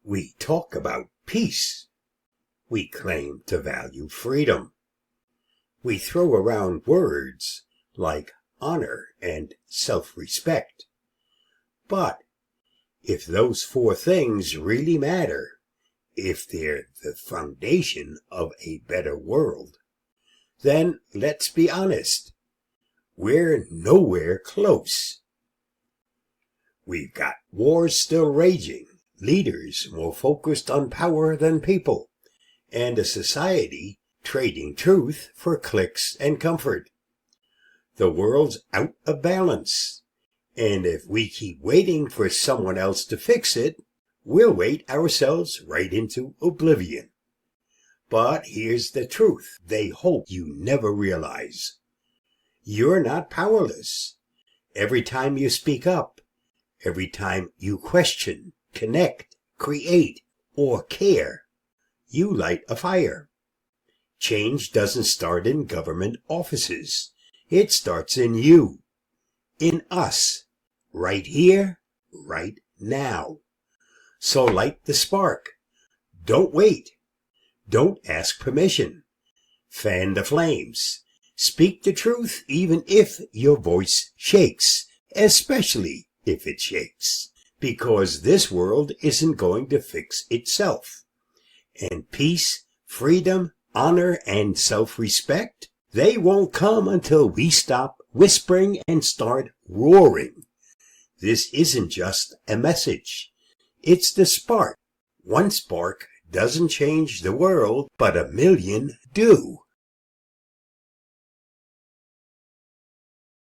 We talk about peace. We claim to value freedom. We throw around words like honor and self-respect. But if those four things really matter, if they're the foundation of a better world, then let's be honest, we're nowhere close. We've got wars still raging, leaders more focused on power than people, and a society trading truth for clicks and comfort. The world's out of balance, and if we keep waiting for someone else to fix it, we'll wait ourselves right into oblivion. But here's the truth they hope you never realize. You're not powerless. Every time you speak up, every time you question, connect, create, or care, you light a fire. Change doesn't start in government offices. It starts in you, in us, right here, right now. So light the spark. Don't wait. Don't ask permission. Fan the flames. Speak the truth even if your voice shakes, especially if it shakes, because this world isn't going to fix itself. And peace, freedom, honor, and self-respect, they won't come until we stop whispering and start roaring. This isn't just a message. It's the spark. One spark doesn't change the world, but a million do.